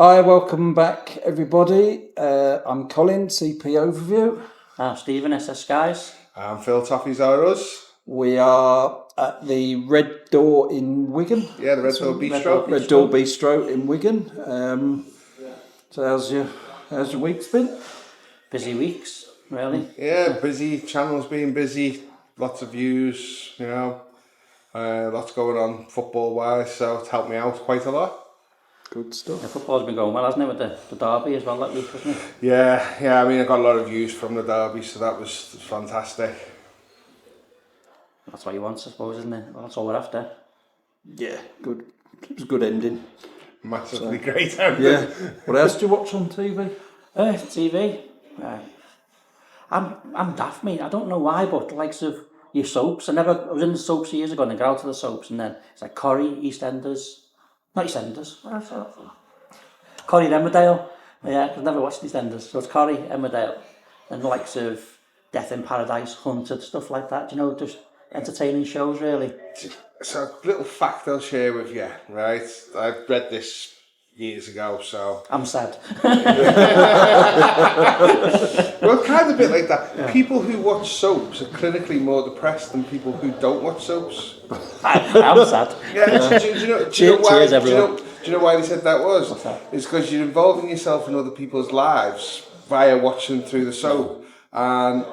Hi, welcome back, everybody. I'm Colin, CP Overview. I'm Stephen, SS Guys. I'm Phil, Toffees Are Us. We are at the Red Door in Wigan. Yeah, the Red Door Bistro. Red Door Bistro in Wigan. So how's your week's been? Busy weeks, really. Yeah, busy. Channel's been busy. Lots of views, lots going on football-wise, so it's helped me out quite a lot. Good stuff. Yeah, football's been going well, hasn't it, with the derby as well that week, wasn't it? Yeah, I mean, I got a lot of views from the derby, so that was fantastic. That's what you want, I suppose, isn't it? Well, that's all we're after. Yeah, good. It was a good ending. Massively great ending. Yeah. What else do you watch on TV? TV. I'm daft, mate. I don't know why, but the likes of your soaps. I was in the soaps years ago, and I got out of the soaps, and then it's like Corrie, EastEnders. Not EastEnders. Corrie and Emmerdale. Yeah, I've never watched EastEnders. So it's Corrie, Emmerdale, and the likes of Death in Paradise, Hunted, stuff like that. You know, just entertaining shows, really. So a little fact I'll share with you, right? I've read this years ago, so... I'm sad. Well, kind of a bit like that. Yeah. People who watch soaps are clinically more depressed than people who don't watch soaps. I'm sad. Yeah, do you know why they said that was? What's that? It's because you're involving yourself in other people's lives via watching through the soap, and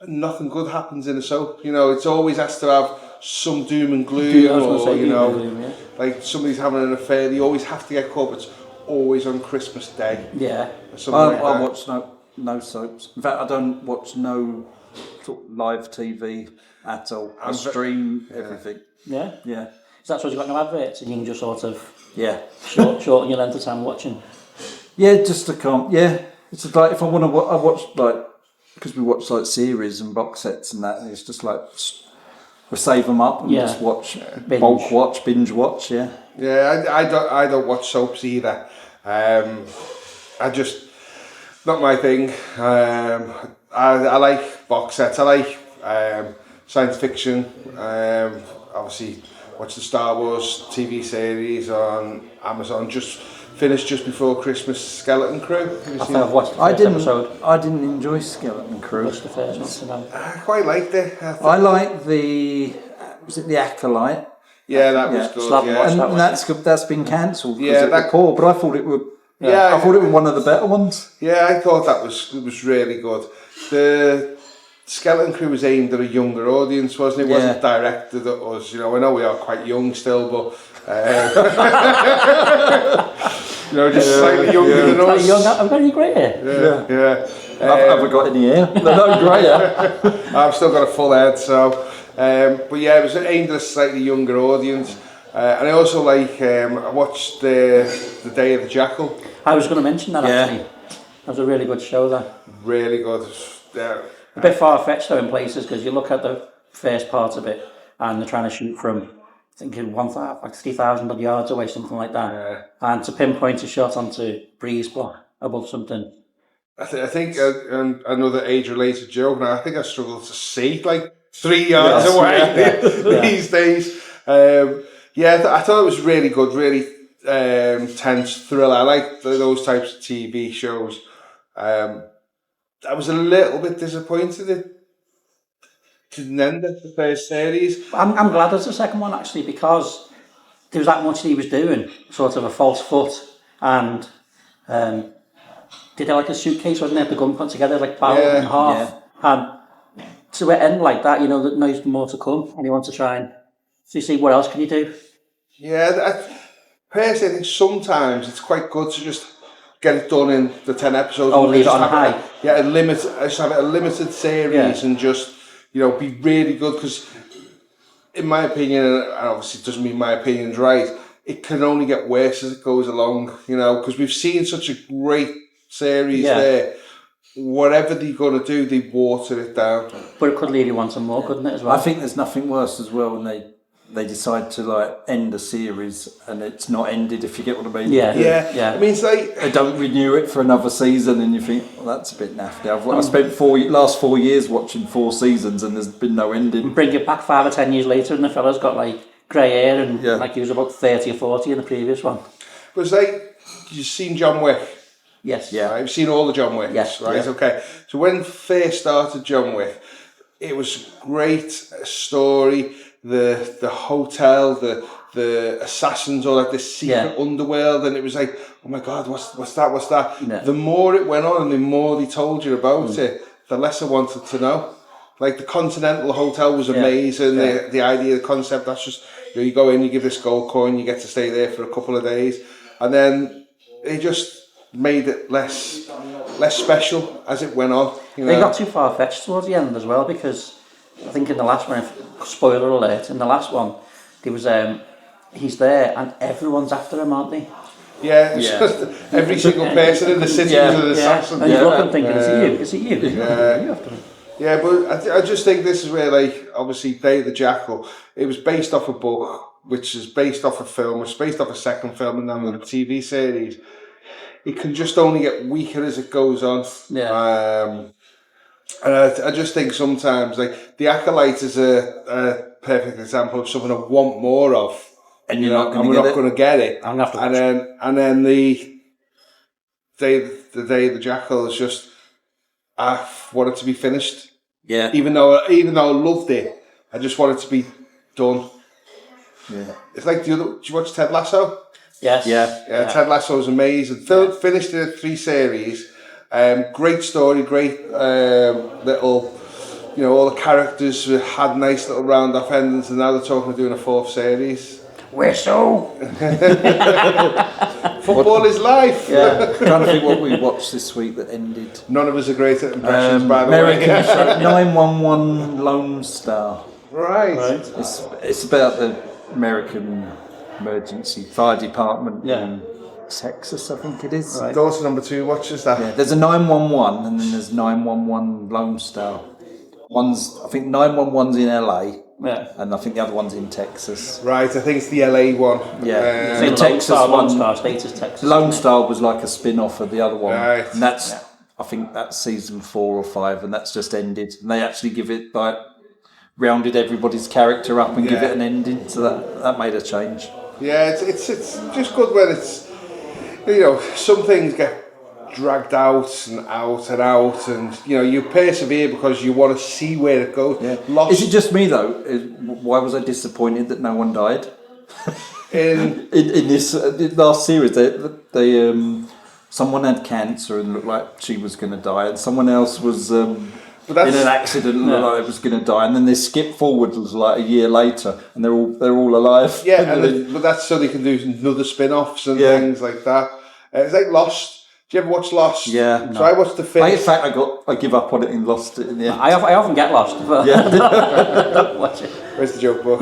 nothing good happens in a soap. You know, it always has to have some doom and gloom, like somebody's having an affair. They always have to get caught. It's always on Christmas Day. Yeah. I watch no soaps. In fact, I don't watch no sort of live TV at all. I stream everything. Yeah? Yeah. So that's what you've got no adverts, and you can just sort of shorten your length of time watching. Yeah, just to come. Yeah, it's just like if I want to, I watch like because we watch like series and box sets and that. And it's just like we save them up and just watch, binge watch. Yeah. Yeah, I don't watch soaps either. I just not my thing. I like box sets. I like science fiction. Obviously, watch the Star Wars TV series on Amazon. Just finished just before Christmas. Skeleton Crew. I've watched the first episode. I didn't enjoy Skeleton Crew. Watched the first one. I quite liked it. I like the Acolyte. Yeah, that was good. And that's been cancelled because it was poor. But I thought it would. I thought it was one of the better ones. Yeah, I thought it was really good. The Skeleton Crew was aimed at a younger audience, wasn't it? It wasn't directed at us. You know, I know we are quite young still, but just slightly younger than us. I've got any grey hair. Yeah. I haven't got any hair. No grey hair. I've still got a full head, so. But yeah, it was aimed at a slightly younger audience. And I also I watched the Day of the Jackal. I was going to mention that actually. That was a really good show there. Really good. Yeah. A bit far-fetched though in places because you look at the first part of it and they're trying to shoot from, I think, 60,000 yards away, something like that. Yeah. And to pinpoint a shot onto breeze block above something. I think another age-related joke. Now I think I struggle to see 3 yards away these days. I thought it was really good, really tense thriller. I like those types of TV shows. I was a little bit disappointed it didn't end at the first series. I'm glad there's a second one actually because there was that much he was doing, sort of a false foot, and did they like a suitcase, wasn't it? The gun put together barrel in half, and to end like that, that knows more to come, and you want to try and see what else can you do. Yeah, personally, I think sometimes it's quite good to just get it done in the 10 episodes. Oh, leave it on high. Just have a limited series and just, be really good because, in my opinion, and obviously it doesn't mean my opinion's right, it can only get worse as it goes along, because we've seen such a great series there. Whatever they're going to do, they water it down. But it could leave you wanting more, couldn't it, as well? I think there's nothing worse as well when they decide to end a series and it's not ended, if you get what I mean. Yeah. I mean, it's they don't renew it for another season, and you think, well, that's a bit naffy. I spent last 4 years watching 4 seasons, and there's been no ending. Bring it back 5 or 10 years later, and the fella's got grey hair, and he was about 30 or 40 in the previous one. But it's you've seen John Wick. Yes. Yeah. Right? You've seen all the John Wicks, Yes. right? Yeah. Okay. So when first started John Wick, it was great story. The hotel, the assassins, all like this secret underworld, and it was like, oh my God, what's that? Yeah. The more it went on, and the more they told you about it, the less I wanted to know. Like the Continental Hotel was amazing. The idea, the concept, that's just, you go in, you give this gold coin, you get to stay there for a couple of days, and then it just made it less special as it went on. They got too far fetched towards the end as well, because I think in the last one, spoiler alert, in the last one, there was he's there and everyone's after him, aren't they? Yeah, it's just every single person in the city was an assassin. And you're looking thinking, is it you? Yeah. Yeah, but I just think this is where, like, obviously, Day of the Jackal, it was based off a book, which is based off a film, which is based off a second film, and then the TV series. It can just only get weaker as it goes on. Yeah. And I just think sometimes, like, The Acolyte is a perfect example of something I want more of. And you're not going we're not going to get it. I'm going to have to watch it. And then the Day of the Jackal is just, I want it to be finished. Yeah. Even though I loved it, I just want it to be done. Yeah. It's like, do you watch Ted Lasso? Yes. Yeah. Ted Lasso is amazing. Finished it 3 series. Great story, great little, all the characters had nice little round off endings, and now they're talking of doing a 4th series. Whistle! Football is life. Yeah. I'm trying to think what we watched this week that ended. None of us are great at impressions, by the American way. 911 Lone Star. Right. It's about the American emergency fire department in Texas, I think it is. Right. Daughter number 2 watches that. Yeah, there's a 911 and then there's 911 Lone Star. I think 911's in LA. Yeah. And I think the other one's in Texas. Right, I think it's the LA one. Yeah. The Texas Lone Star status Texas. Lone Star was like a spin-off of the other one. Right. And I think that's season 4 or 5, and that's just ended. And they actually give it, like, rounded everybody's character up and give it an ending. So that made a change. Yeah, it's just good when it's, some things get dragged out and out and out, and you persevere because you want to see where it goes. Yeah. Is it just me though? Why was I disappointed that no one died? in this last series, they someone had cancer and looked like she was going to die, and someone else was in an accident and looked like they was going to die, and then they skip forward like a year later, and they're all alive. Yeah, but that's so they can do another spin-offs and things like that. It's like Lost. Do you ever watch Lost? Yeah. So I watched the first. In fact, I give up on it and lost it in the end. I often get lost, but don't watch it. Where's the joke book?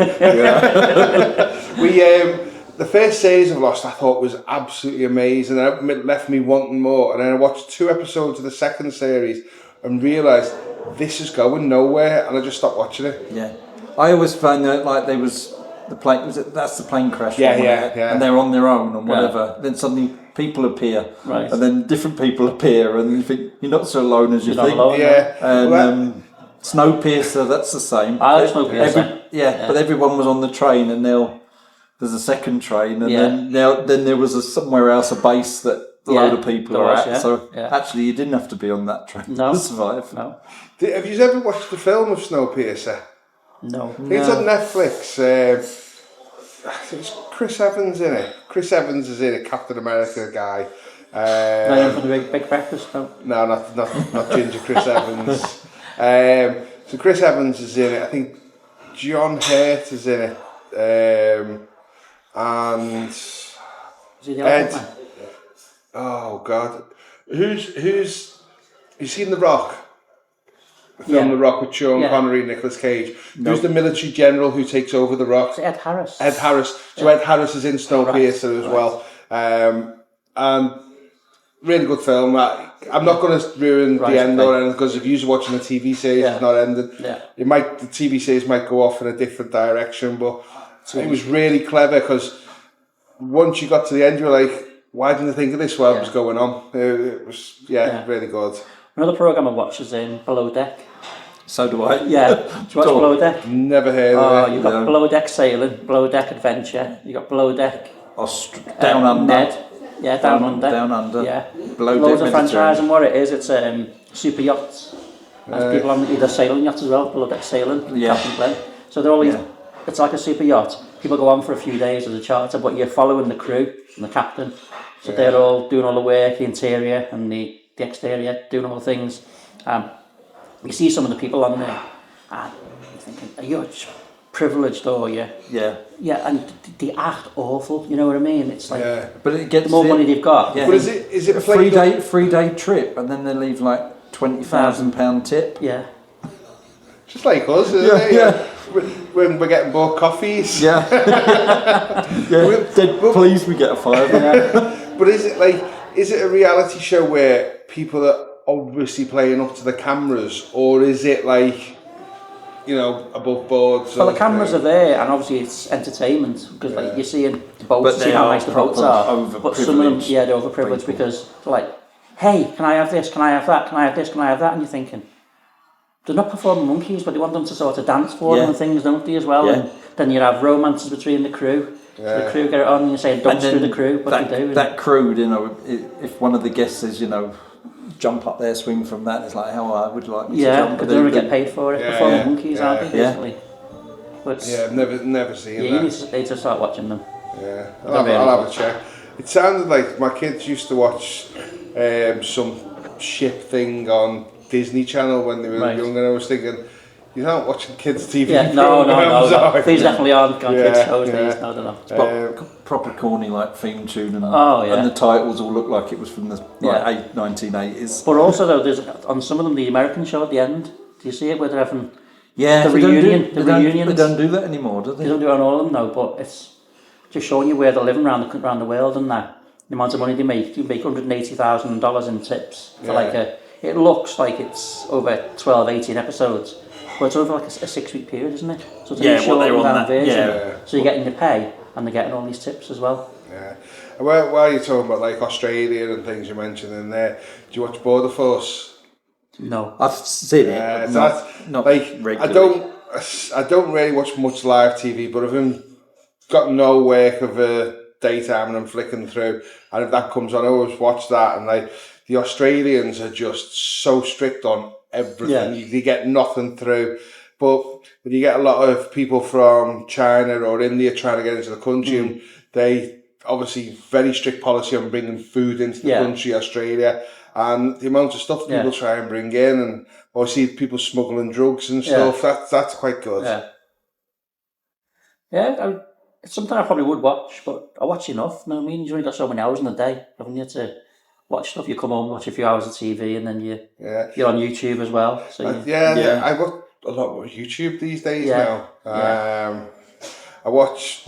The first series of Lost I thought was absolutely amazing. It left me wanting more. And then I watched 2 episodes of the second series and realised this is going nowhere, and I just stopped watching it. Yeah. I always found that like there was the plane. That's the plane crash. Yeah. And they're on their own and whatever. Then suddenly people appear, and then different people appear, and you think you're not so alone as you think. Alone, and Snowpiercer, that's the same. I like Snowpiercer. But everyone was on the train, and now there's a second train, and then there was somewhere else, a base that a load of people are at. So actually, you didn't have to be on that train to survive. No. Have you ever watched the film of Snowpiercer? No. It's on Netflix. I think it's Chris Evans in it. Chris Evans is in it, Captain America guy. For the big breakfast, no. No, not Ginger Chris Evans. So Chris Evans is in it. I think John Hurt is in it. And Is he the Ed. man? Oh God, who's you seen The Rock? The film The Rock with Sean Connery and Nicolas Cage. Who's the military general who takes over The Rock? It's Ed Harris. Ed Harris. So Ed Harris is in Snowpiercer as well. And really good film. I'm not going to ruin the end or anything, because if you're watching the TV series, it's not ended. Yeah. The TV series might go off in a different direction, but it was really clever, because once you got to the end, you were like, why didn't I think of this while it was going on? It was, really good. Another programme I watch is in Below Deck. So do I. Yeah. Do you watch Below Deck? Never heard of it. You've got Below Deck Sailing, Below Deck Adventure, you've got Below Deck Down Under. Ned. Yeah, down under. Down under. Yeah. Below Loads deck of franchise, Mediterranean. and what it is, it's super yachts. There's people on either sailing yachts as well, below deck sailing, Captain Glenn. So they're all these, it's like a super yacht. People go on for a few days as a charter, but you're following the crew and the captain. So they're all doing all the work, the interior and the exterior, doing all the things. You see some of the people on there, and you're thinking, are you privileged or you? Yeah. Yeah, and they act awful, you know what I mean? It's like, but it gets the more money they've got. But is it a 3-day trip, and then they leave like £20,000 tip? Yeah. Just like us, isn't it? Yeah. When we're getting bought coffees. Yeah. Please, we get a £5. But is it a reality show where people are obviously playing up to the cameras, or is it like, you know, above board? Well, the cameras are there, and obviously it's entertainment, because like you're seeing boats, seeing how nice the boats are. But some of them, they're overprivileged because they're like, hey, can I have this? Can I have that? Can I have this? Can I have that? And you're thinking, they're not performing monkeys, but they want them to sort of dance for them and things, don't they, as well? Yeah. And then you have romances between the crew. So the crew get it on, and you're saying, don't screw the crew. What do you do? That crew, you know, if one of the guests says, you know, jump up there, swing from that, it's like, how I would like me to jump. Yeah, because they don't get paid for it. Performing monkeys, aren't they, basically? But I've never seen that. You need to start watching them. Yeah, I'll have a check. It sounded like my kids used to watch some ship thing on Disney Channel when they were young, and I was thinking, you're not watching kids' TV programs. No. These definitely aren't on kids' shows. These, no. It's proper corny, like theme tune, and the titles all look like it was from the 1980s. But also, though, there's on some of them the American show at the end. Do you see it where they're having the reunion? They don't do that anymore, do they? They don't do it on all of them, no. But it's just showing you where they're living around the world and that. The amount of money they make. You make $180,000 in tips for like it looks like it's over 12, 18 episodes, but it's over like a 6-week period, isn't it? So it's a short down version. So you're getting your pay and they're getting all these tips as well. Yeah. While you're talking about like Australia and things you mentioned in there, do you watch Border Force? No, I've seen it. Not like regularly. I don't really watch much live TV, but I've got no work of daytime and I'm flicking through, and if that comes on, I always watch that. And like the Australians are just so strict on everything. You get nothing through. But when you get a lot of people from China or India trying to get into the country, and they obviously very strict policy on bringing food into the country, Australia, and the amount of stuff people try and bring in, and obviously people smuggling drugs and stuff. That's quite good. It's something I probably would watch, but I watch enough. You know what I mean? You've only got so many hours in the day, haven't you, to watch stuff. You come home, watch a few hours of TV, and then you're on YouTube as well. So I watch a lot more YouTube these days now. I watch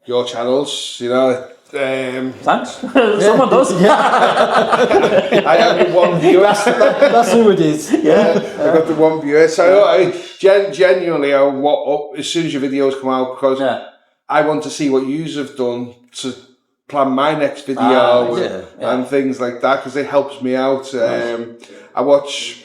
your channels, you know. Thanks. Someone does. I have the one viewer. That's who it is. I got the one viewer. So I genuinely, I up as soon as your videos come out, because I want to see what yous have done to plan my next video and things like that, because it helps me out. I watch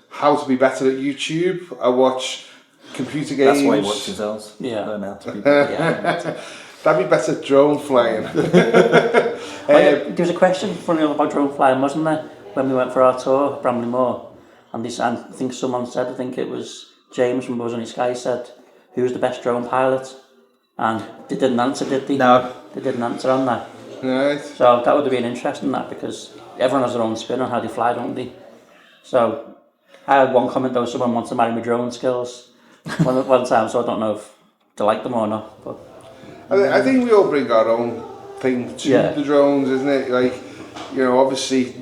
how to be better at YouTube. I watch computer games. That's why you watch yourselves. Learn how to be better. That'd be better drone flying. There was a question, funny enough, about drone flying, wasn't there, when we went for our tour, Bramley Moor, and I think someone said, I think it was James from Buzz on His Sky, said, who's the best drone pilot? And they didn't answer, did they? No. They didn't answer on that. Right. So that would have been interesting, that, because everyone has their own spin on how they fly, don't they? So I had one comment, though, someone wants to marry my drone skills one time, so I don't know if they like them or not. But I think we all bring our own thing to the drones, isn't it? Like, you know, obviously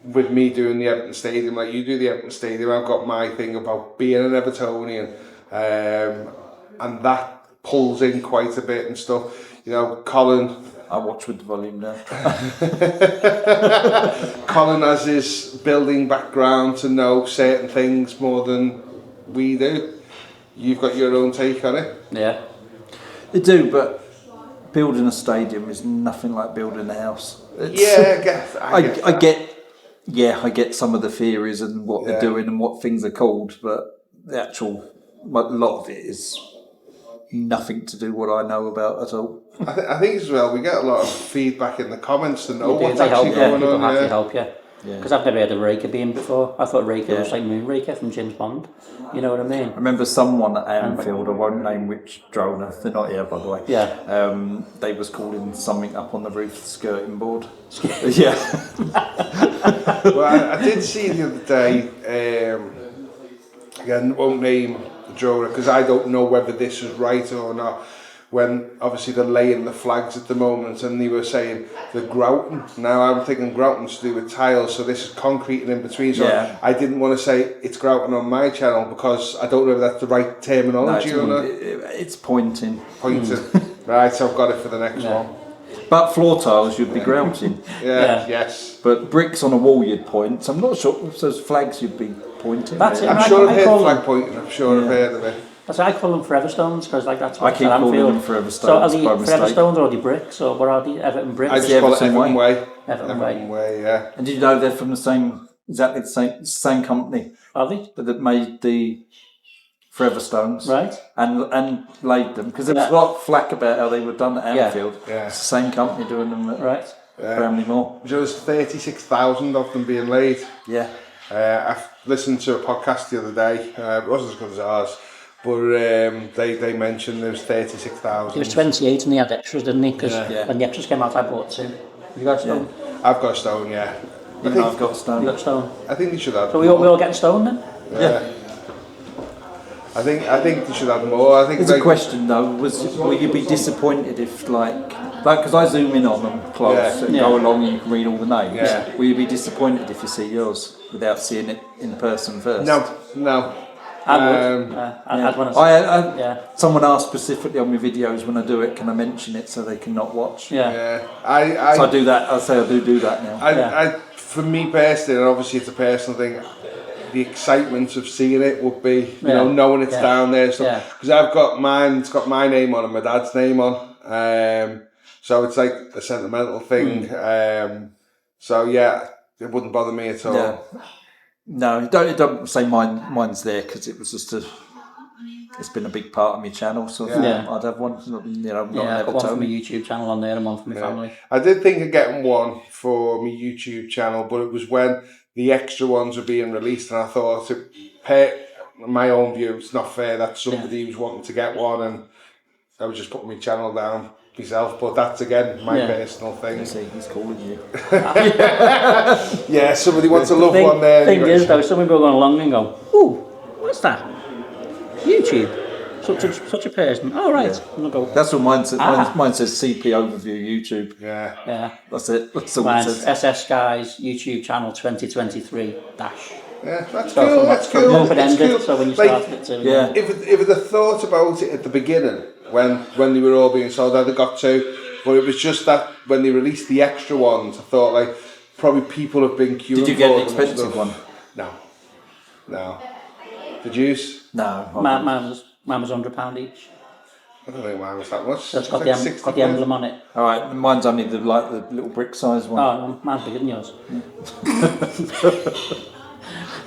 with me doing the Everton Stadium, like you do the Everton Stadium, I've got my thing about being an Evertonian, and that pulls in quite a bit and stuff. You know, Colin, I watch with the volume down. Colin has his building background to know certain things more than we do. You've got your own take on it. Yeah. They do, but building a stadium is nothing like building a house. I get some of the theories and what they're doing and what things are called, but the actual, a lot of it is nothing to do what I know about at all. I think as well, we get a lot of feedback in the comments to know what's They actually help, going people on. actually Yeah. help you. Because I've never heard of Raker being before. I thought Raker was like Moonraker from James Bond. You know what I mean? I remember someone at Anfield, I won't name which droner, they're not here by the way. Yeah. They was calling something up on the roof the skirting board. Yeah. Well, I did see the other day, again, won't name the droner because I don't know whether this is right or not, when obviously they're laying the flags at the moment and they were saying the grouting. Now I'm thinking grouting's to do with tiles, so this is concrete and in between. So I didn't want to say it's grouting on my channel because I don't know if that's the right terminology or not. It's pointing. Pointing. Right, so I've got it for the next one. But floor tiles you'd be grouting. Yes. But bricks on a wall you'd point. So I'm not sure if those flags you'd be pointing. That's it. I'm sure I've heard flag pointing. I'm sure I've heard of it. That's why I call them Forever Stones, because like that's what I keep calling them Forever Stones. So are they by Forever mistake. Stones or are they bricks, or what are they? Everton bricks? I just call it Everton Way. Everton Way. Yeah. And did you know they're from exactly the same company? Are they? That made the Forever Stones. Right. And laid them. Because there was a lot of flack about how they were done at Anfield. Yeah. It's the same company doing them at Bramley Moor. There was 36,000 of them being laid. Yeah. I've listened to a podcast the other day. It wasn't as good as ours. But they mentioned there was 36,000. It was 28 and they had extras, didn't they? Because when the extras came out, I bought 2. Have you got a stone? I've got a stone, yeah. I've got a stone. You got a stone? I think they should have. So we all get a stone then? Yeah. I think they should have more. I think There's a question though. Will you be disappointed if because I zoom in on them close and go along and you can read all the names. Yeah. Will you be disappointed if you see yours without seeing it in person first? No. I would. I'd want to. Someone asked specifically on my videos when I do it, can I mention it so they can not watch? So I do that. I say I do that now. For me personally, and obviously it's a personal thing, the excitement of seeing it would be, you know, knowing it's down there. Because I've got mine, it's got my name on and my dad's name on. So it's like a sentimental thing. So yeah, it wouldn't bother me at all. Yeah. No, don't say mine's there because it was just it's been a big part of my channel. So I'd have one, I've got one for my YouTube channel on there and one for my family. I did think of getting one for my YouTube channel, but it was when the extra ones were being released and I thought, my own view, it's not fair that somebody was wanting to get one and I was just putting my channel down myself, but that's again my personal thing. See, he's calling you. Yeah, somebody wants a love one there. The thing is though, some people are going along and go, ooh, what's that? YouTube. Such a person. Oh right. Yeah. Go, that's what mine says. Mine says CP Overview YouTube. Yeah. That's it. That's all it says. SS Guys YouTube channel 2023 dash. Yeah, that's cool. That's cool. Open-ended, so when you started it too. Yeah. If they'd thought about it at the beginning, when they were all being sold, I'd have got 2. But it was just that when they released the extra ones, I thought like probably people have been queuing. Did you get an expensive one? No. The juice? No. Mine was £100 each. I don't think mine was that much. So it's got the emblem on it. All right, mine's only the little brick size one. Oh, no, mine's bigger than yours.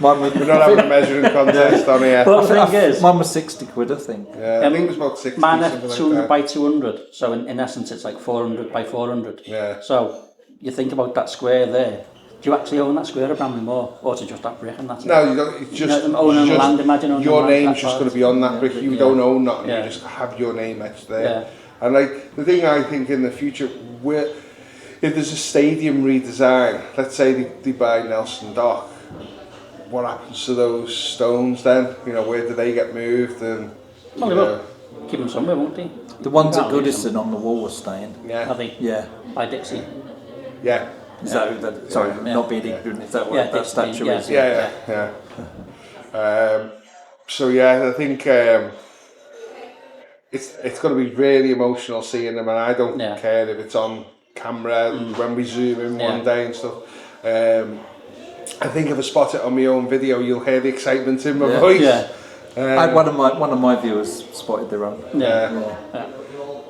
We're not having a measuring contest on here. But the thing is, mine was 60 quid, I think. Yeah, I think it was about 60. Mine is 200 by 200, so in essence it's like 400 by 400. Yeah. So you think about that square there. Do you actually own that square of Bramley Moor, or is it just that brick and that's it? No, you don't. It's just owning the land. Imagine owning your the land, name's just going to be on that brick. You don't own nothing. You just have your name etched there. Yeah. And like the thing I think in the future, if there's a stadium redesign, let's say they buy Nelson Dock, what happens to those stones then? You know, where do they get moved? And well, they will keep them somewhere, won't they? The ones at Goodison on the wall are staying. Yeah. Are they? Yeah. By Dixie. Yeah. Is that sorry, not being ignorant, is that what that statue is? Yeah. So yeah, I think it's going to be really emotional seeing them, and I don't care if it's on camera when we zoom in one day and stuff. I think if I spot it on my own video, you'll hear the excitement in my voice. Yeah. One of my viewers spotted their own. Yeah.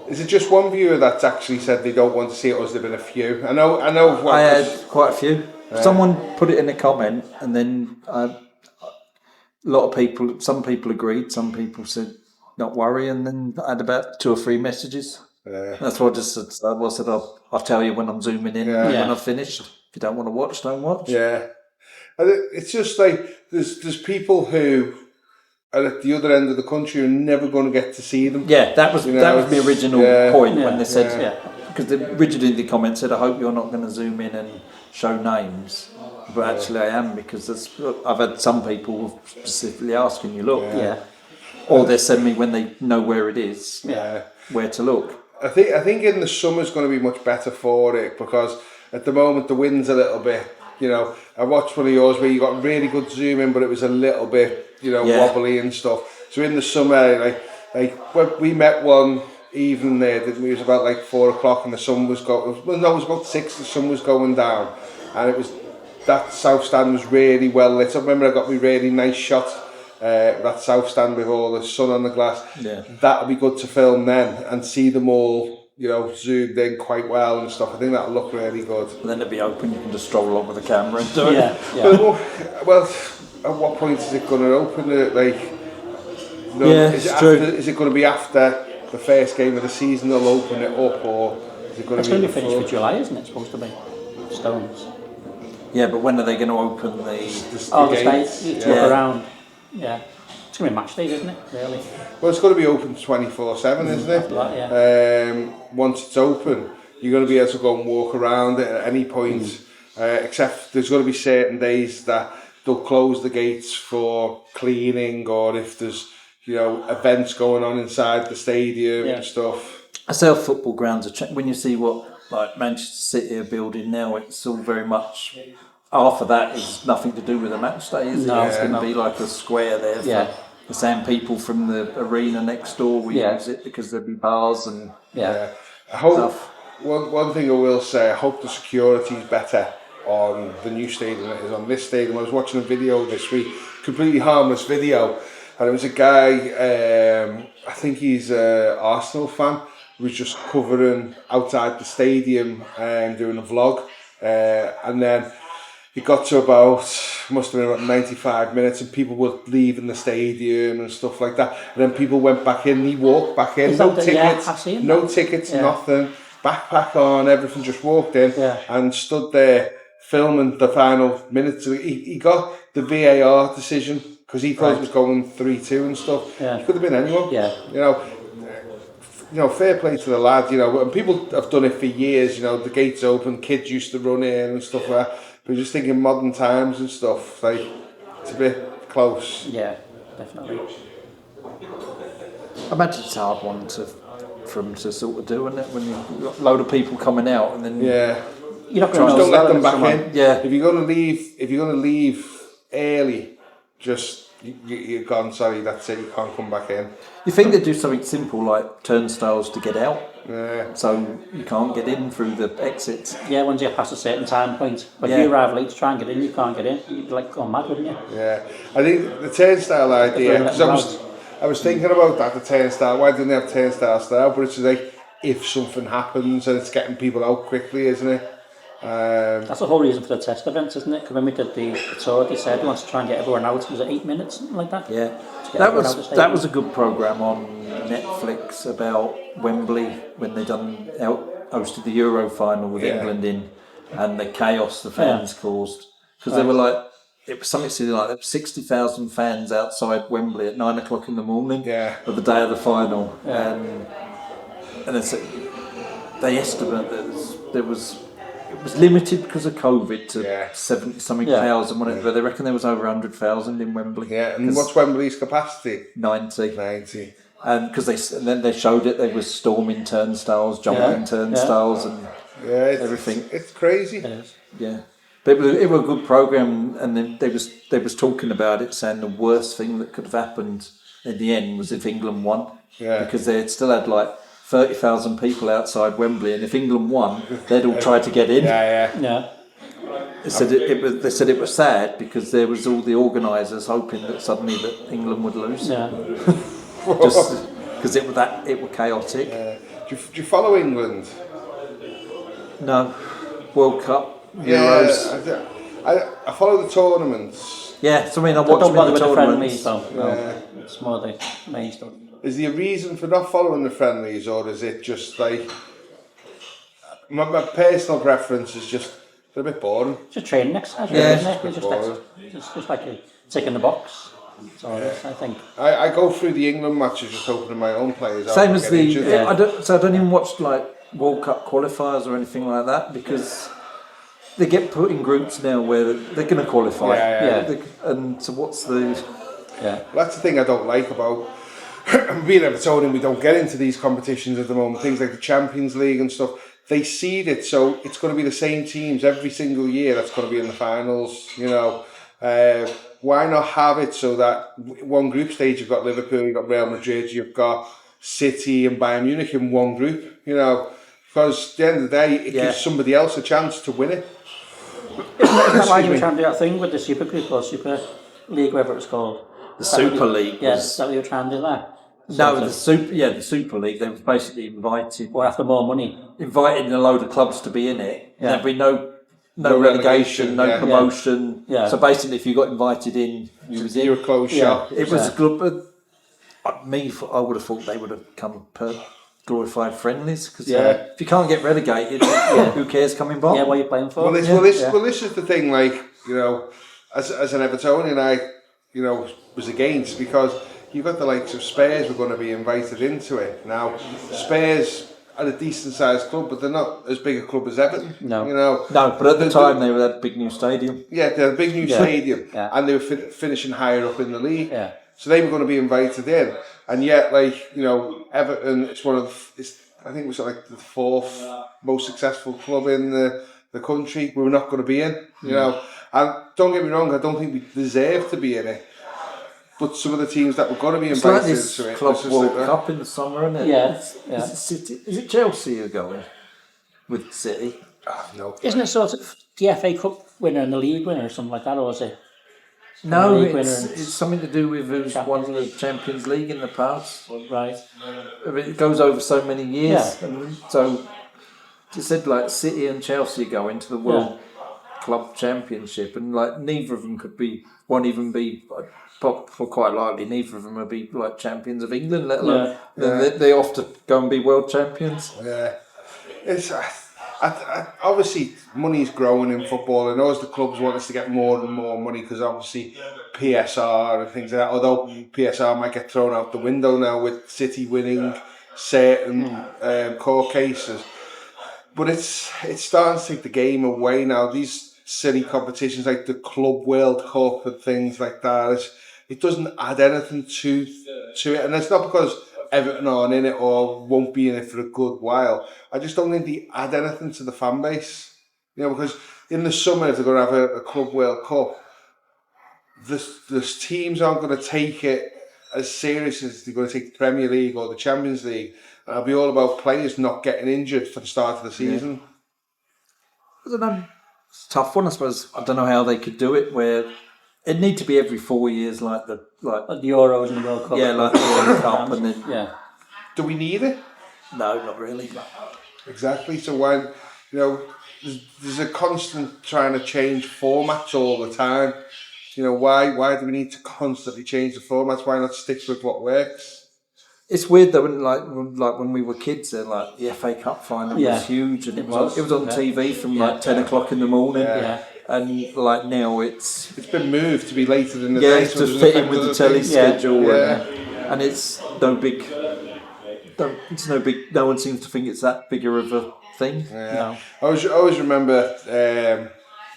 Is it just one viewer that's actually said they don't want to see it, or has there been a few? I know. I had quite a few. Someone put it in a comment, and then a lot of people. Some people agreed. Some people said not worry. And then I had about 2 or 3 messages. Yeah. That's what I just said. I'll tell you when I'm zooming in and when I've finished. If you don't want to watch, don't watch. Yeah. And it's just like there's people who are at the other end of the country who are never going to get to see them. Yeah, that was the original point when they said, because originally the comment said, I hope you're not going to zoom in and show names. But actually I am, because I've had some people specifically asking you, look. Yeah. Or they send me when they know where it is, where to look. I think in the summer's going to be much better for it, because at the moment the wind's a little bit, I watched one of yours where you got really good zoom in, but it was a little bit, wobbly and stuff. So in the summer, like when we met one evening there, didn't we? It was about like 4 o'clock and the sun was going, it was about 6, the sun was going down, and that south stand was really well lit. I remember I got me really nice shot, that south stand with all the sun on the glass. Yeah. That'll be good to film then and see them all, zoomed in quite well and stuff. I think that'll look really good. And then it'll be open, you can just stroll along with the camera and do it. Yeah. Well, at what point is it going to open? Is it going to be after the first game of the season they'll open it up, or is it going to be? It's going to be finished for July, isn't it? Supposed to be Stones. Yeah, but when are they going to open the States? You walk around. Yeah. It's going to be match days, isn't it? Really. Well, it's going to be open 24/7, isn't it? Yeah. Once it's open, you're going to be able to go and walk around it at any point. Except there's going to be certain days that they'll close the gates for cleaning, or if there's events going on inside the stadium and stuff. I say our football grounds are when you see what like Manchester City are building now, it's all very much. Half of that is nothing to do with the match day, is it? It's going to be like a square there for the same people from the arena next door will use it, because there'll be bars and I hope stuff. One thing I will say, I hope the security's better on the new stadium than it is on this stadium. I was watching a video this week, completely harmless video, and it was a guy, I think he's an Arsenal fan, who was just covering outside the stadium and doing a vlog, and then it got to must have been about 95 minutes, and people were leaving the stadium and stuff like that. And then people went back in, he walked back in, no tickets, nothing, backpack on, everything, just walked in and stood there filming the final minutes. He got the VAR decision because he thought it was going 3-2 and stuff. Yeah. It could have been anyone. Fair play to the lad, and people have done it for years, the gates open, kids used to run in and stuff like that. But just thinking modern times and stuff, like, it's a bit close. Yeah, definitely. I imagine it's a hard one for them to sort of do, isn't it? When you've got a load of people coming out and then you're not going to don't let them back in. Yeah. If you're going to leave early, just you're gone. Sorry, that's it. You can't come back in. You think they'd do something simple like turnstiles to get out? Yeah. So you can't get in through the exits. Yeah, once you pass a certain time point. But if you arrive late to try and get in, you can't get in. You'd be like going mad, wouldn't you? Yeah. I think the turnstile idea, because I was thinking about that, the turnstile. Why didn't they have turnstiles there? But it's like if something happens and it's getting people out quickly, isn't it? That's the whole reason for the test events, isn't it? Because when we did the tour, they said we want to try and get everyone out. Was it 8 minutes, something like that? Yeah, that was a good program on Netflix about Wembley when they hosted the Euro final with England in, and the chaos the fans caused, because they were like, it was something silly like 60,000 fans outside Wembley at 9 o'clock in the morning of the day of the final, and they estimate that it was limited because of COVID to 70-something thousand, but they reckon there was over 100,000 in Wembley. Yeah, and what's Wembley's capacity? 90. And because then they showed it, they were storming turnstiles, jumping turnstiles, and everything. It's crazy. Yeah, but it was a good program, and then they was talking about it, saying the worst thing that could have happened in the end was if England won, because they had still had like 30,000 people outside Wembley, and if England won, they'd all try to get in. They said it was sad because there was all the organisers hoping that suddenly that England would lose. Just because it was chaotic. Do you follow England? No, World Cup, Euros. Yeah, I follow the tournaments. Yeah, so I mean I watch the tournaments. No, it's more the main stuff. is there a reason for not following the friendlies, or is it just like my personal preference is just a bit boring? It's just training exercise, Yeah, isn't it? It's just like a tick in the box. That's all it is, I think. I go through the England matches just opening my own players. Same as I don't even watch like World Cup qualifiers or anything like that, because they get put in groups now where they're going to qualify. And so what's the... Well, that's the thing I don't like about being Evertonian. We don't get into these competitions at the moment. Things like the Champions League and stuff. They seed it, so it's going to be the same teams every single year that's going to be in the finals, you know. Why not have it so that one group stage you've got Liverpool, you've got Real Madrid, you've got City and Bayern Munich in one group, you know, because at the end of the day, it gives somebody else a chance to win it. Isn't that why you were trying to do that thing with the Super Group or Super League, whatever it's called? The Super League. Yes, is that what you were trying to do there? No, the Super League, they was basically invited... Or after more money? Inviting a load of clubs to be in it. Yeah. There'd be no relegation, no promotion. Yeah. So basically, if you got invited in, you was in. You're a closed shop. It was good, but I would have thought they would have come per glorified friendlies, because if you can't get relegated, who cares coming back? Yeah, what are you playing for? Well, this is the thing. Like, you know, as an Evertonian, I, you know, was against, because you've got the likes of Spurs were going to be invited into it. Now, Spurs are a decent sized club, but they're not as big a club as Everton. No, you know. No, but at the time they were that big new stadium. Yeah, they had a big new stadium, and they were finishing higher up in the league. Yeah. So they were going to be invited in, and yet, like, you know, Everton, it's I think it was like the fourth most successful club in the country. We were not going to be in, you know. And don't get me wrong, I don't think we deserve to be in it. But some of the teams that were going to be invited into it, Club World Cup in the summer, isn't it? Yeah. Is it Chelsea who are going with City? No. Isn't it sort of the FA Cup winner and the league winner or something like that, or is it? No, it's something to do with who's won the Champions League in the past. Right. It goes over so many years. Yeah. And so it said like City and Chelsea go into the World Club Championship, and like neither of them won't even be, for quite likely, neither of them will be like champions of England, let alone they often go and be world champions. Yeah. It's... obviously, money's growing in football, and as the clubs want us to get more and more money, because obviously PSR and things like that, although PSR might get thrown out the window now with City winning certain court cases. But it's starting to take the game away now. These silly competitions like the Club World Cup and things like that, it doesn't add anything to it, and it's not because Everton aren't in it or won't be in it for a good while. I just don't think they add anything to the fan base. You know, because in the summer, if they're going to have a Club World Cup, the teams aren't going to take it as serious as they're going to take the Premier League or the Champions League. And it'll be all about players not getting injured for the start of the season. I don't know. It's a tough one, I suppose. I don't know how they could do it, where it'd need to be every 4 years, like the Euros and the World Cup. Yeah, like the World Cup, and then Do we need it? No, not really. Exactly. So when there's a constant trying to change formats all the time. You know, why do we need to constantly change the formats? Why not stick with what works? It's weird though, when we were kids, like the FA Cup final was huge, and it was on TV from 10 o'clock in the morning. Yeah. And like now it's been moved to be later in the day. It's to fit in with the telly schedule, and it's no big. No one seems to think it's that bigger of a thing. Yeah. No. I always remember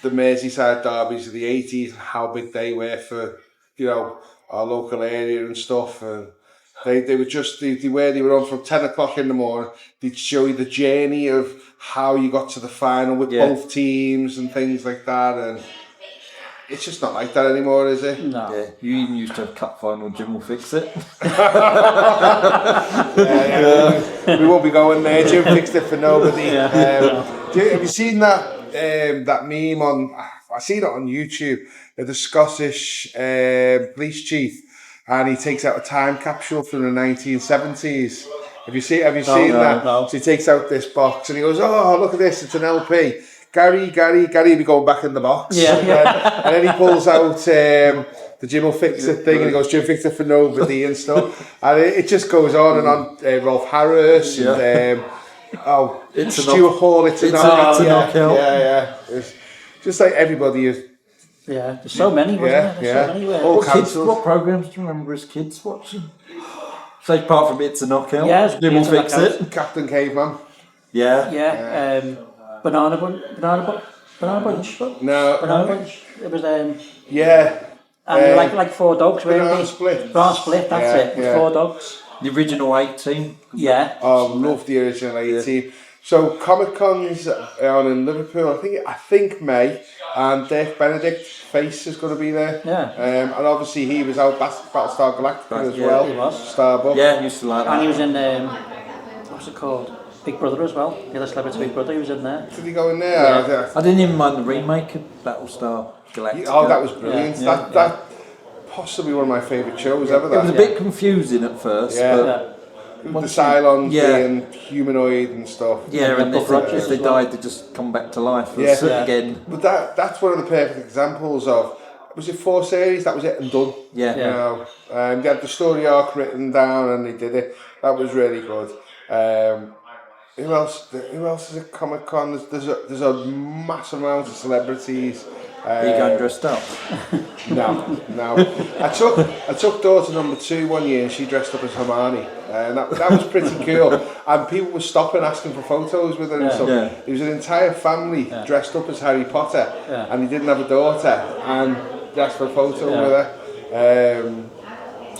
the Merseyside derbies of the 80s and how big they were for our local area and stuff. And they were just they were on from 10 o'clock in the morning. They'd show you the journey of how you got to the final with both teams and things like that. And it's just not like that anymore, is it? No. Yeah, you even used to have cup final. Jim will fix it. We won't be going there. Jim fixed it for nobody. Have you seen that meme on? I seen it on YouTube. The Scottish police chief, and he takes out a time capsule from the 1970s. Have you seen that? No. So he takes out this box and he goes, "Oh, look at this! It's an LP." Gary will be going back in the box. And then he pulls out the Jim will fix it thing, and he goes, Jim fix it for nobody and stuff. And it just goes on and on. Rolf Harris and Stuart Hall, it's a knockout. Yeah. It's just like everybody is. Yeah, there's so many, wasn't there? So many. What programs do you remember as kids watching? So apart from It's a Knockout, Jim will fix it. Captain Caveman. Yeah. Banana Bunch. No. Banana Bunch. It was and like 4 dogs, weren't they? Split. Banana Split. That's it. 4 dogs. The original 18. Yeah. Oh, love the original 18. So Comic Con's on in Liverpool. I think May, and Dave Benedict's face is going to be there. Yeah. And obviously he was out Battlestar Galactica as well. He was. Starbuck. Yeah, he used to like that. And he was in what's it called? Big Brother as well. The other celebrity Big Brother. He was in there. Did he go in there? Yeah. I didn't even mind the remake of Battlestar Galactica. Oh, that was brilliant. That possibly one of my favourite shows ever. It was a bit confusing at first. But the Cylons being humanoid and stuff. Yeah, and if they died, they just come back to life again. But that's one of the perfect examples of, was it 4 series? That was it and done. Yeah. You know, they had the story arc written down and they did it. That was really good. Who else is at Comic Con? There's a massive amount of celebrities. Are you going dressed up? No. I took daughter number 2 one year and she dressed up as Hermione. And that was pretty cool. And people were stopping asking for photos with her and stuff. Yeah. It was an entire family dressed up as Harry Potter. Yeah. And he didn't have a daughter. And they asked for a photo with her.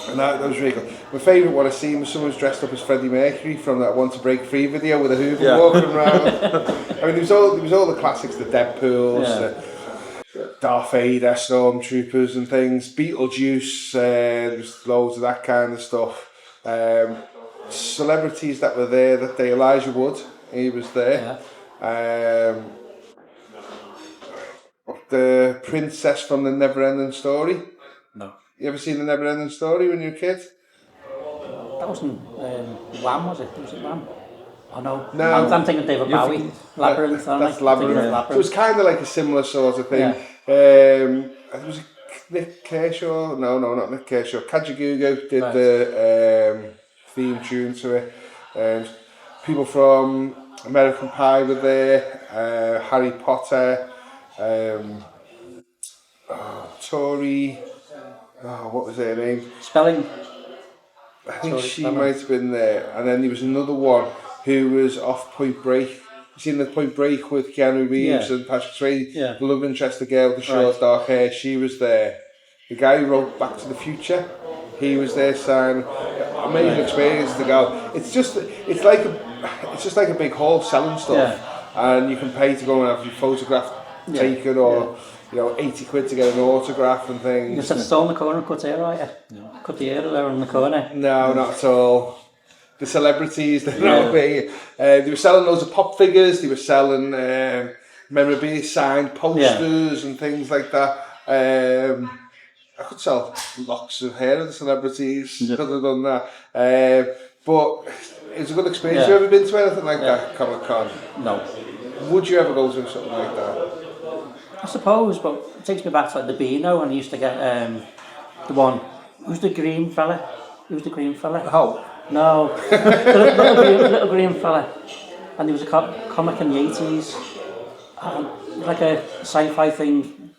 And that was really good. My favourite one I seen was someone who's dressed up as Freddie Mercury from that Want to Break Free video with a Hoover walking around. I mean, there was all the classics, the Deadpools, the Darth Vader, Stormtroopers and things, Beetlejuice, there was loads of that kind of stuff. Celebrities that were there that day, Elijah Wood, he was there. The princess from the Neverending Story. No. You ever seen the Neverending Story when you were a kid? That wasn't Wham, was it? Was it Wham? Oh no. I'm thinking David Bowie. Labyrinth. That's Labyrinth. So it was kind of like a similar sort of thing. Was it Nick Kershaw? No, not Nick Kershaw. Kajagoogoo did the theme tune to it. People from American Pie were there. Harry Potter. Tori. Oh, what was her name? Spelling. I think she might have been there. And then there was another one who was off Point Break. You seen the Point Break with Keanu Reeves and Patrick Swayze? The love interest, the girl with the short dark hair, she was there. The guy who wrote Back to the Future, he was there saying, amazing experience to go. It's just like a big hall selling stuff. And you can pay to go and have your photograph taken or 80 quid to get an autograph and things. You just stole in the corner and cut hair, right? Yeah. Cut the hair there in the corner. No, not at all. The celebrities, they were selling loads of pop figures, they were selling memorabilia, signed posters and things like that. I could sell locks of hair of the celebrities, could have done that. But it's a good experience. Have you ever been to anything like that, Comic Con? No. Would you ever go to something like that? I suppose, but it takes me back to like the Beano, and I used to get the one. Who's the green fella? Who's the green fella? Hulk. No, the little green fella. And there was a comic in the 80s, like a sci-fi thing.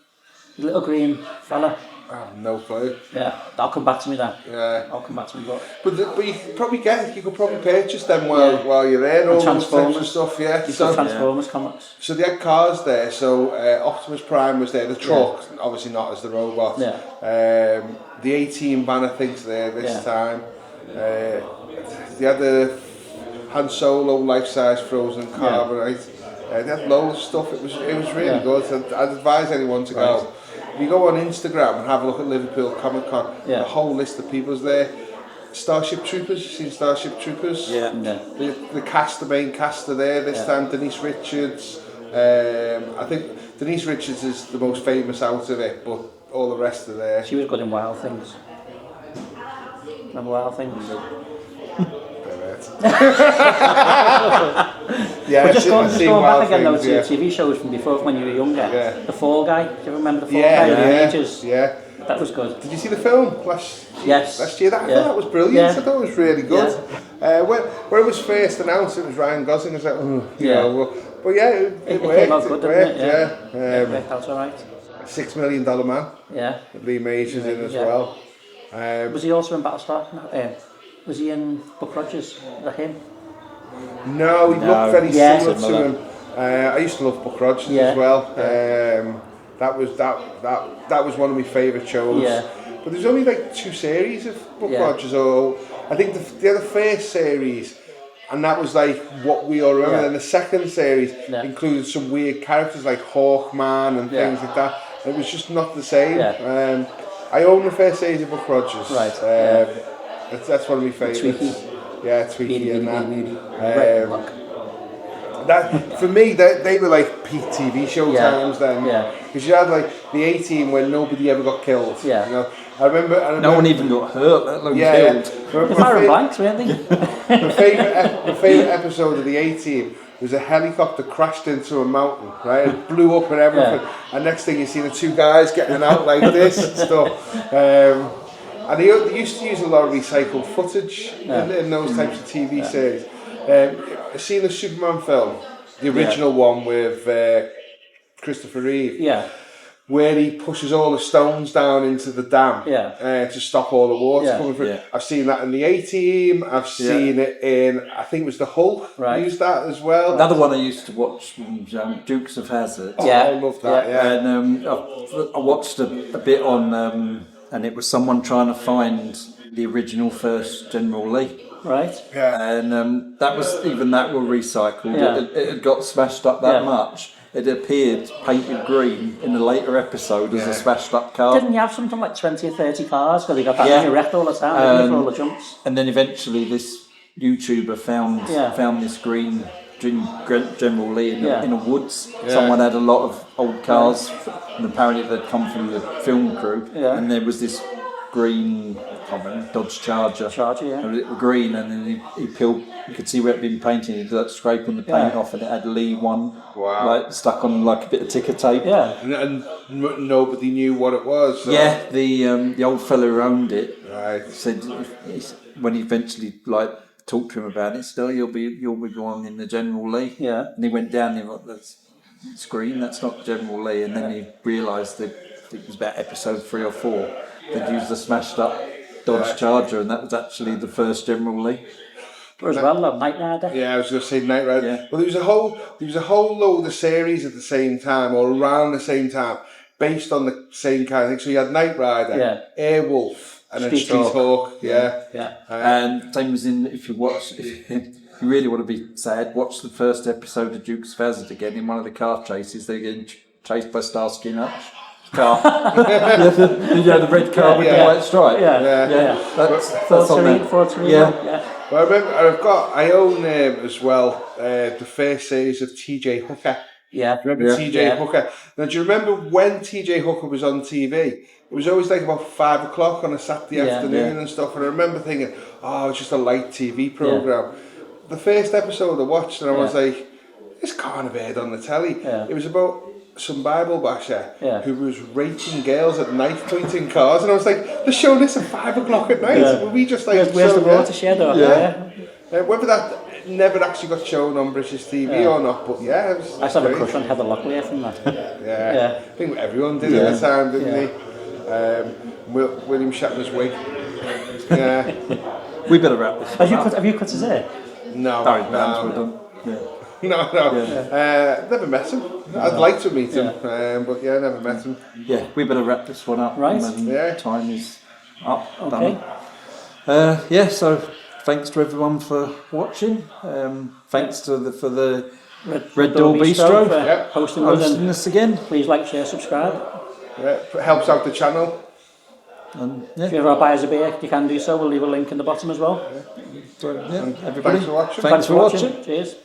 Little green fella. Oh, no clue. Yeah, that'll come back to me then. Yeah, I'll come back to me. But you could probably purchase them while you're there. All Transformers and stuff. Yeah, Transformers comics. So they had cars there. So Optimus Prime was there. The truck, obviously not as the robot. Yeah. The 18 van I think's there this time. They had the Han Solo life-size frozen car, right? They had loads of stuff. It was really good. I'd advise anyone to go. If you go on Instagram and have a look at Liverpool Comic Con, the whole list of people's there. Starship Troopers, you seen Starship Troopers? Yeah. The main cast are there this time. Denise Richards. I think Denise Richards is the most famous out of it, but all the rest are there. She was good in Wild Things. Remember Wild Things? Yeah, just going back again though to TV shows from before when you were younger. The Fall Guy. Do you remember the Fall Guy? Yeah. That was good. Did you see the film last year? I thought that was brilliant. Yeah. I thought it was really good. When it was first announced, it was Ryan Gosling. I was like, you know, but yeah, it worked. Came out good, didn't it? It worked out all right. $6 Million Man. Yeah. Lee Major's in as well. Was he also in Battlestar? Was he in Buck Rogers? Was that him? No, he looked very similar to him. I used to love Buck Rogers as well. That was one of my favourite shows. Yeah. But there's only like 2 series of Buck Rogers, or I think the other first series, and that was like what we all remember. And the second series included some weird characters like Hawkman and things like that. It was just not the same. I own the first series of Buck Rogers. Right. That's one of my favourites. Tweaky. Yeah, Tweaky and that. That for me, they were like peak TV show times then. Because you had like the A-Team when nobody ever got killed. You know? I remember no one even got hurt, let alone killed. The firing blanks, really. My favourite episode of the A-Team was a helicopter crashed into a mountain, right? It blew up and everything. And next thing you see the 2 guys getting out like this and stuff. And they used to use a lot of recycled footage in those types of TV series. I've seen the Superman film, the original one with Christopher Reeve. Where he pushes all the stones down into the dam to stop all the water coming through. I've seen that in the A-Team. I've seen it in, I think it was the Hulk used that as well. Another one I used to watch was Dukes of Hazzard. I love that. And I watched a bit on, and it was someone trying to find the original first General Lee. Right. And that were recycled. It had got smashed up that much. It appeared painted green in a later episode as a smashed up car. Didn't you have something like 20 or 30 cars because they got that many wrecked all the time for all the jumps? And then eventually this YouTuber found this green General Lee in a woods. Someone had a lot of old cars, and apparently they'd come from the film crew. And there was this green Dodge Charger. Green, and then he peeled. You could see where it'd been painted. He'd like scraping the paint off, and it had Lee 1 like stuck on like a bit of ticker tape. And nobody knew what it was. So. The old fella who owned it said when he eventually like talked to him about it, still you'll be going in the General Lee. And he went down there like that's screen. That's not General Lee, and then he realised that it was about episode 3 or 4. They'd used the smashed up Dodge Charger, and that was actually the first General Lee. As well, Knight Rider. Yeah, I was going to say Knight Rider. Well, there was a whole load of series at the same time, or around the same time, based on the same kind of thing. So you had Knight Rider, Airwolf, and then Street Hawk. And same as in if you really want to be sad, watch the first episode of Dukes of Hazzard again. In one of the car chases, they're getting chased by Starsky and Hutch. Car. The red car with the white stripe. That's on there. Well, I remember I own as well the first series of TJ Hooker. Remember TJ Hooker? Now, do you remember when TJ Hooker was on TV? It was always like about 5 o'clock on a Saturday afternoon and stuff. And I remember thinking, it's just a light TV program. The first episode I watched, and I was like, this can't have aired on the telly. It was about some Bible basher who was raping girls at knife pointing cars, and I was like, they're showing this at 5 o'clock at night. Were we just like, where's the watershed? Whether that never actually got shown on British TV or not, but it was I used to have a crush on Heather Locklear from that. I think everyone did at the time, didn't they? William Shatner's wig. We better wrap this. Have you cut his hair? No. No. Never met him. I'd like to meet him, but never met him. We better wrap this one up. Right. Time is up. Okay. Done. So thanks to everyone for watching. Thanks to the Red Door Bistro for hosting us again. Please like, share, subscribe. It helps out the channel. And, if you ever buy us a beer, you can do so. We'll leave a link in the bottom as well. Everybody, thanks for watching. Thanks for watching. Cheers.